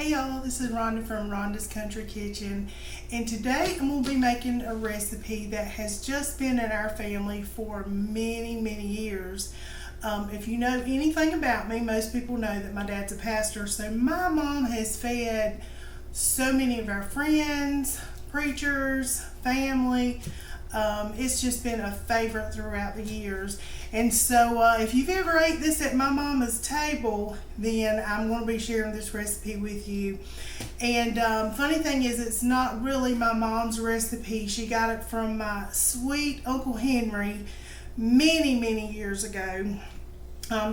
Hey y'all, this is Rhonda from Rhonda's Country Kitchen, and today I'm going to be making a recipe that has just been in our family for many years. If you know anything about me, most people know that my dad's a pastor, so my mom has fed so many of our friends, preachers, family. It's just been a favorite throughout the years. And so if you've ever ate this at my mama's table, then I'm going to be sharing this recipe with you. And funny thing is, it's not really my mom's recipe. She got it from my sweet Uncle Henry many years ago.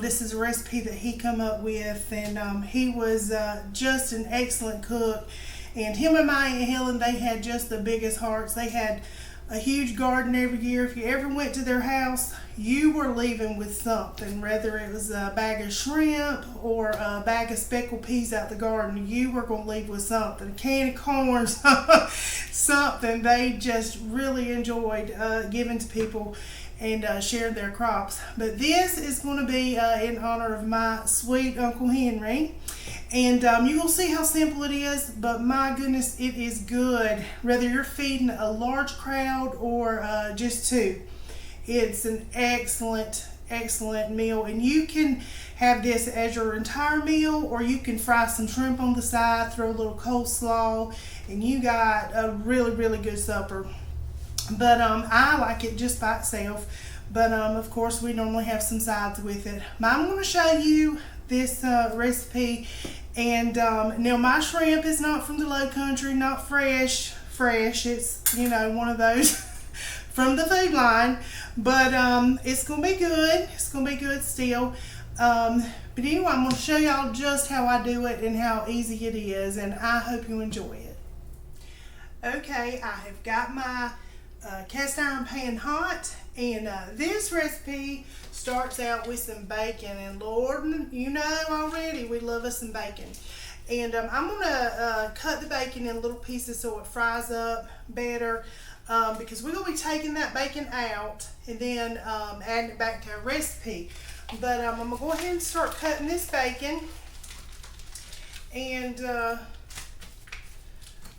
This is a recipe that he come up with, and he was just an excellent cook. And him and my Aunt Helen, they had just the biggest hearts. They had a huge garden every year. If you ever went to their house, you were leaving with something, whether it was a bag of shrimp or a bag of speckled peas out the garden. You were going to leave with something, a can of corn, something. They just really enjoyed giving to people and sharing their crops. But this is going to be in honor of my sweet Uncle Henry. And you will see how simple it is, but my goodness, it is good. Whether you're feeding a large crowd or just two, it's an excellent meal. And you can have this as your entire meal, or you can fry some shrimp on the side, throw a little coleslaw, and you got a really good supper. But I like it just by itself. But of course, we normally have some sides with it. I'm going to show you this recipe. And now my shrimp is not from the Lowcountry, not fresh. It's, you know, one of those from the food line. But it's going to be good. It's going to be good still. But anyway, I'm going to show y'all just how I do it and how easy it is. And I hope you enjoy it. Okay, I have got my cast iron pan hot, and this recipe starts out with some bacon, and Lord, you know already we love us some bacon. And I'm going to cut the bacon in little pieces so it fries up better, because we're going to be taking that bacon out and then adding it back to our recipe. But I'm going to go ahead and start cutting this bacon, and of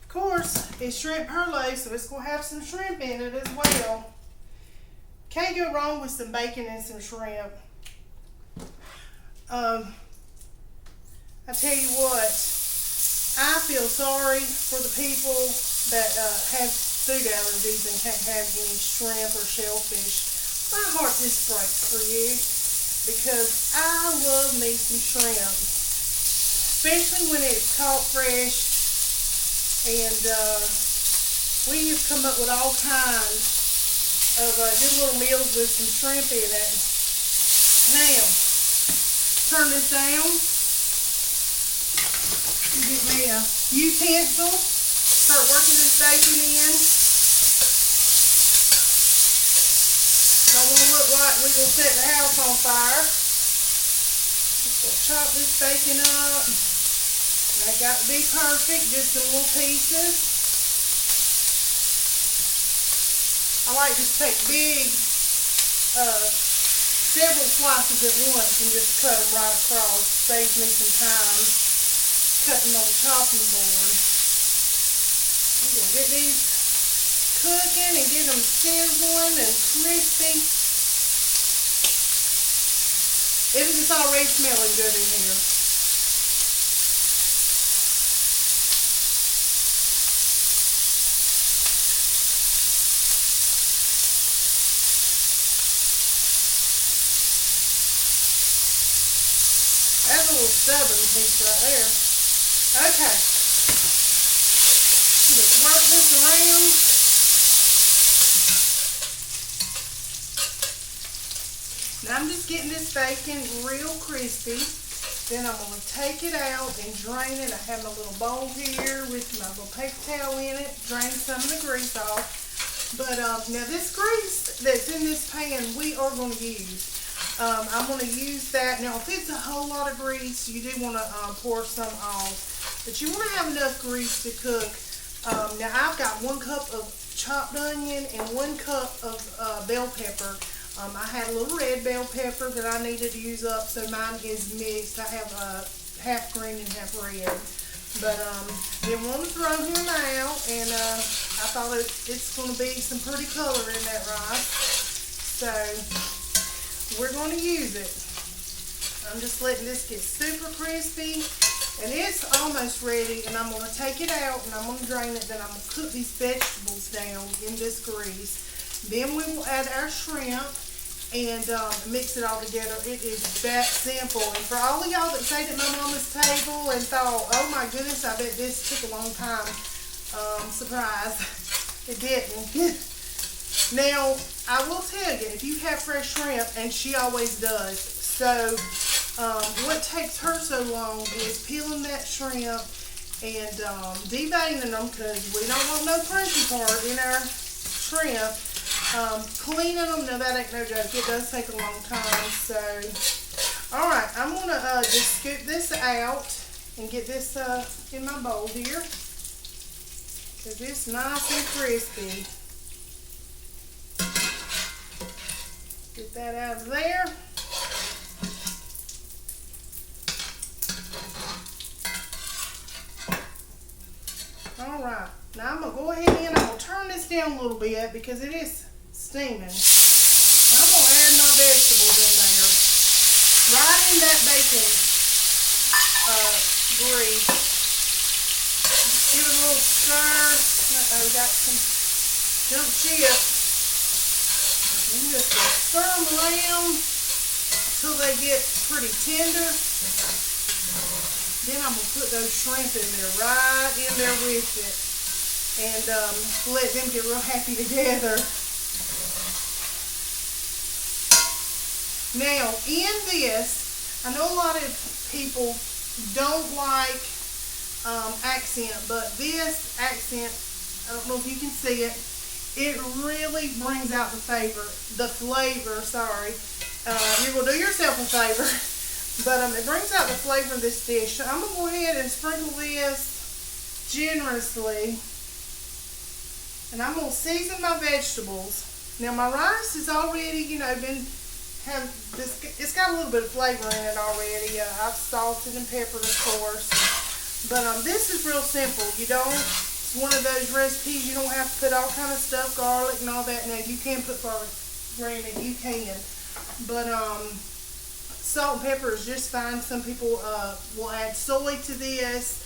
course, it's shrimp Perlo, so it's going to have some shrimp in it as well. Can't go wrong with some bacon and some shrimp. I tell you what, I feel sorry for the people that have food allergies and can't have any shrimp or shellfish. My heart just breaks for you, because I love me some shrimp, especially when it's caught fresh. And we have come up with all kinds of good little meals with some shrimp in it. Now, turn this down. Get me a utensil. Start working this bacon in. Don't want to look like we're going to set the house on fire. Just going to chop this bacon up. That got to be perfect, just in little pieces. I like to take big, several slices at once and just cut them right across. Saves me some time cutting on the chopping board. I'm going to get these cooking and get them sizzling and crispy. It's already smelling good in here. That's a little stubborn piece right there. Okay. Just work this around. Now I'm just getting this bacon real crispy. Then I'm going to take it out and drain it. I have my little bowl here with my little paper towel in it. Drain some of the grease off. But now this grease that's in this pan, we are going to use. I'm going to use that. Now, if it's a whole lot of grease, you do want to pour some off. But you want to have enough grease to cook. Now, I've got 1 cup of chopped onion and 1 cup of bell pepper. I had a little red bell pepper that I needed to use up, so mine is mixed. I have half green and half red. But didn't want to throw him out, and I thought it's going to be some pretty color in that rice. So we're going to use it. I'm just letting this get super crispy, and it's almost ready. And I'm going to take it out, and I'm going to drain it. Then I'm going to cook these vegetables down in this grease. Then we will add our shrimp and mix it all together. It is that simple. And for all of y'all that stayed at my mama's table and thought, oh my goodness, I bet this took a long time, surprise, it didn't. Now, I will tell you, if you have fresh shrimp, and she always does, so what takes her so long is peeling that shrimp and deveining them, because we don't want no crunchy part in our shrimp. Cleaning them, no, that ain't no joke. It does take a long time. So, alright, I'm going to just scoop this out and get this in my bowl here, because it's nice and crispy. Get that out of there. Alright, now I'm going to go ahead and I'm going to turn this down a little bit because it is steaming. I'm going to add my vegetables in there. Right in that bacon grease. Give it a little stir. Uh-oh, got some jump chips. And just stir them around until they get pretty tender. Then I'm going to put those shrimp in there, right in there with it. And let them get real happy together. Now, in this, I know a lot of people don't like accent, but this accent, I don't know if you can see it, it really brings out the flavor. You're going to do yourself a favor, but it brings out the flavor of this dish. So I'm going to go ahead and sprinkle this generously, and I'm going to season my vegetables. Now, my rice is already, it's got a little bit of flavor in it already. I've salted and peppered, of course. But this is real simple. It's one of those recipes you don't have to put all kind of stuff, garlic and all that. Now, you can put garlic, granted, you can. But salt and pepper is just fine. Some people will add soy to this.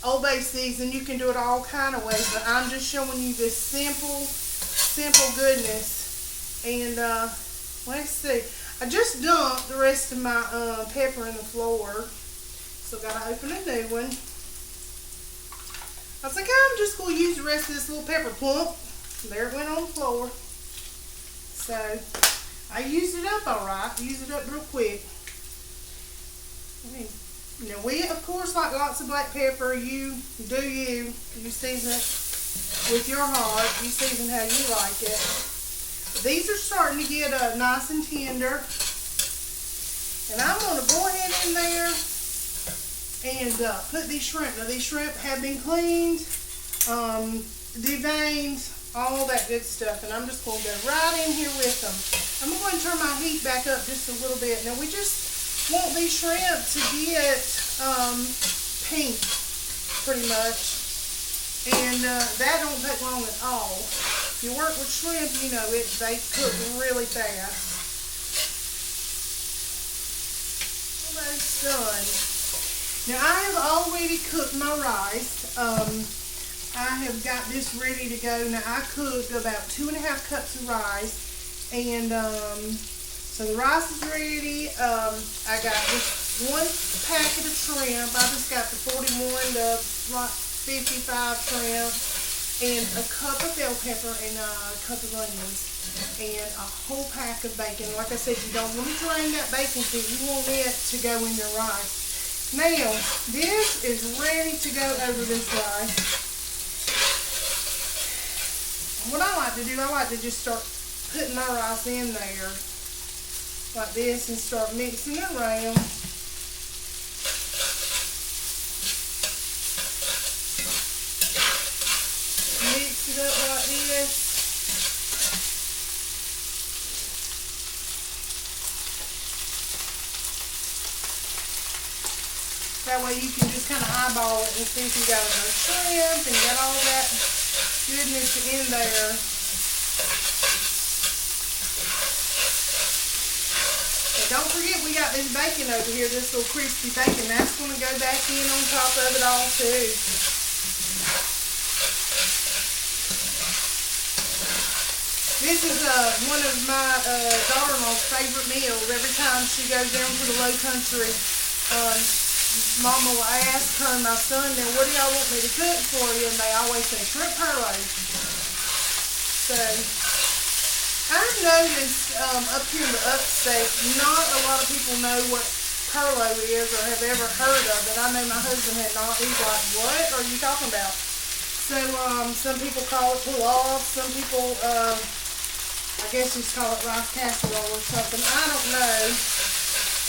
Old Bay season, you can do it all kind of ways. But I'm just showing you this simple goodness. And let's see. I just dumped the rest of my pepper in the floor. So gotta open a new one. I was like, I'm just gonna use the rest of this little pepper plump. There it went on the floor. So I used it up alright. Used it up real quick. Now we of course like lots of black pepper. You season it with your heart. You season how you like it. These are starting to get nice and tender. And I'm going to go ahead in there and put these shrimp. Now these shrimp have been cleaned, deveined, all that good stuff. And I'm just going to go right in here with them. I'm going to turn my heat back up just a little bit. Now we just want these shrimp to get pink, pretty much. And that don't take long at all. If you work with shrimp, they cook really fast. Almost done. Now I have already cooked my rice. I have got this ready to go. Now I cooked about 2.5 cups of rice, and so the rice is ready. I got just 1 packet of shrimp. I just got the 41 to 55 shrimp, and a cup of bell pepper, and a cup of onions, and a whole pack of bacon. Like I said, you don't want to drain that bacon seed. You want it to go in your rice. Now, this is ready to go over this rice. And what I like to do, I like to just start putting my rice in there like this and start mixing it around. Mix it up like this. That way you can just kind of eyeball it and see if you got enough shrimp and got all that goodness in there. And don't forget, we got this bacon over here, this little crispy bacon. That's going to go back in on top of it all too. This is one of my daughter-in-law's favorite meals. Every time she goes down to the Lowcountry, Mama will ask her and my son, "Now, what do y'all want me to cook for you?" And they always say shrimp perlo. So I've noticed up here in the upstate, not a lot of people know what perlo is or have ever heard of it. I know my husband had not. He's like, "What are you talking about?" So some people call it pilaf. Some people, I guess just call it rice casserole or something. I don't know.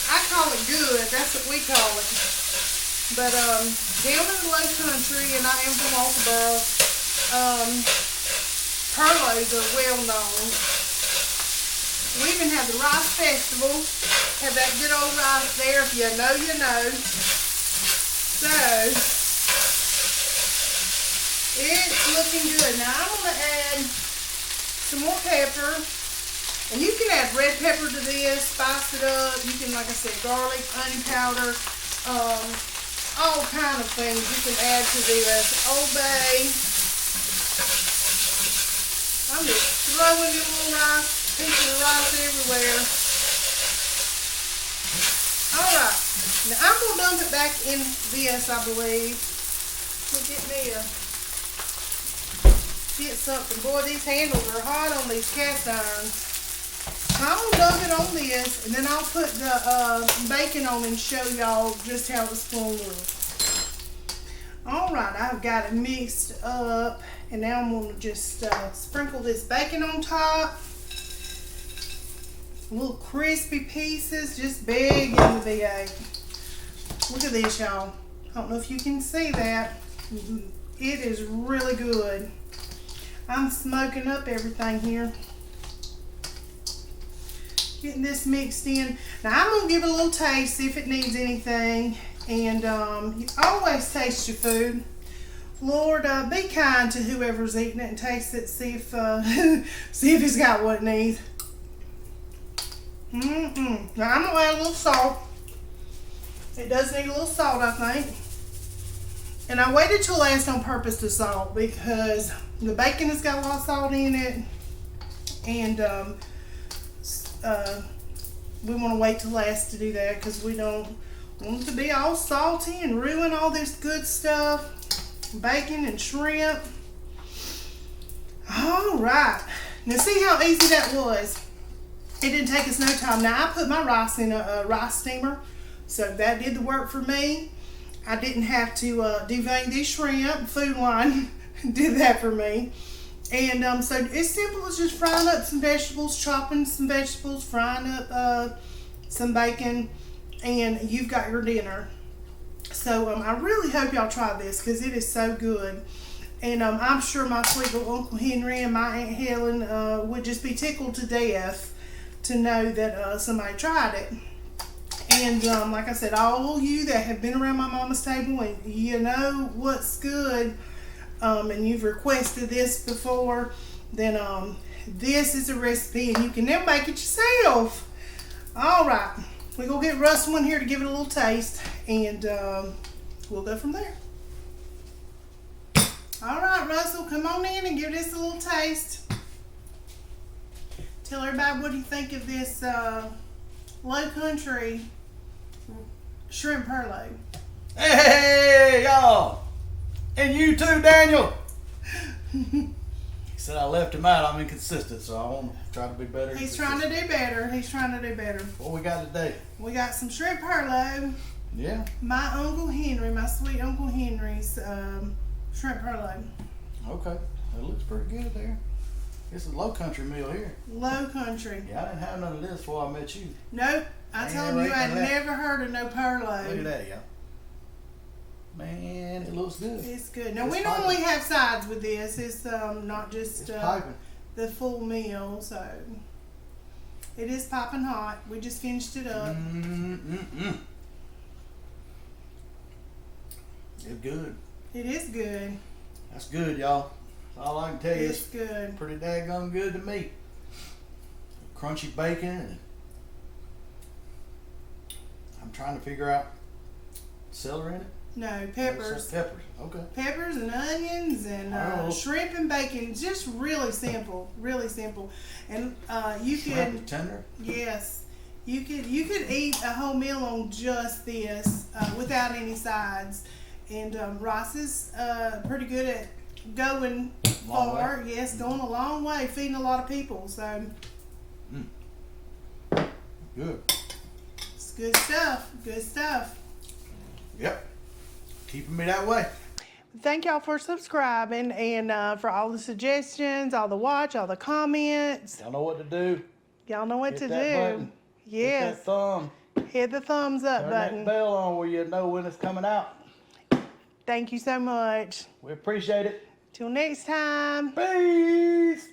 I call it good. That's what we call it. But down in the Lowcountry, and I am from Walterboro, perlos are well known. We even have the rice festival. Have that good old rice there. If you know, you know. So it's looking good. Now I'm going to add some more pepper. And you can add red pepper to this, spice it up. You can, like I said, garlic, onion powder, all kind of things you can add to this. Old Bay. I'm just throwing your little rice, pieces of rice everywhere. Alright, now I'm going to dump it back in this, I believe. Look at me get something. Boy, these handles are hot on these cast irons. I'll dump it on this, and then I'll put the bacon on and show y'all just how it's going to look. Alright, I've got it mixed up, and now I'm going to just sprinkle this bacon on top. Little crispy pieces, just big in the V8. Look at this, y'all. I don't know if you can see that. It is really good. I'm smoking up everything here. Getting this mixed in. Now I'm going to give it a little taste, see if it needs anything. And you always taste your food. Lord, be kind to whoever's eating it and taste it, see if see if it's got what it needs. Now I'm going to add a little salt. It does need a little salt, I think. And I waited till last on purpose to salt because the bacon has got a lot of salt in it. And we want to wait till last to do that because we don't want it to be all salty and ruin all this good stuff. Bacon and shrimp. Alright. Now see how easy that was. It didn't take us no time. Now I put my rice in a rice steamer. So that did the work for me. I didn't have to devein these shrimp. Food Line did that for me. And so it's simple as just frying up some vegetables, chopping some vegetables, frying up some bacon, and you've got your dinner. So I really hope y'all try this because it is so good. And I'm sure my sweet little Uncle Henry and my Aunt Helen would just be tickled to death to know that somebody tried it. And like I said, all you that have been around my mama's table and you know what's good, and you've requested this before, then this is a recipe and you can now make it yourself. Alright, we're going to get Russell in here to give it a little taste, and we'll go from there. Alright, Russell, come on in and give this a little taste. Tell everybody what you think of this Lowcountry shrimp perlo. Hey, y'all! And you too, Daniel! He said I left him out. I'm inconsistent, so I want to try to be better. He's trying to do better. He's trying to do better. What we got today? We got some shrimp perlo. Yeah. My Uncle Henry, my sweet Uncle Henry's shrimp perlo. Okay. It looks pretty good there. It's a Lowcountry meal here. Lowcountry. Yeah, I didn't have none of this before I met you. Nope. I told you I'd never heard of no perlo. Look at that, y'all. Man, it looks good. It's good. Now, we normally have sides with this. It's not just the full meal, so it is popping hot. We just finished it up. It's good. It is good. That's good, y'all. All I can tell you It's is good. pretty daggone good to me. Crunchy bacon. And I'm trying to figure out celery in it. No, peppers. Peppers. Okay. Peppers and onions and shrimp and bacon. Just really simple. Really simple. And you Shrimp can. tender. Yes. You could eat a whole meal on just this without any sides. And rice is pretty good at going far. Way. Yes, going a long way, feeding a lot of people. So Good. it's good stuff. Good stuff. Yep. Keeping me that way. Thank y'all for subscribing and for all the suggestions, all the watch, all the comments. Y'all know what to do. Y'all know what Hit to that do. button. Hit Yes. that thumb. Hit the thumbs up Turn button. that bell on where you know when it's coming out. Thank you so much. We appreciate it. Till next time. Peace.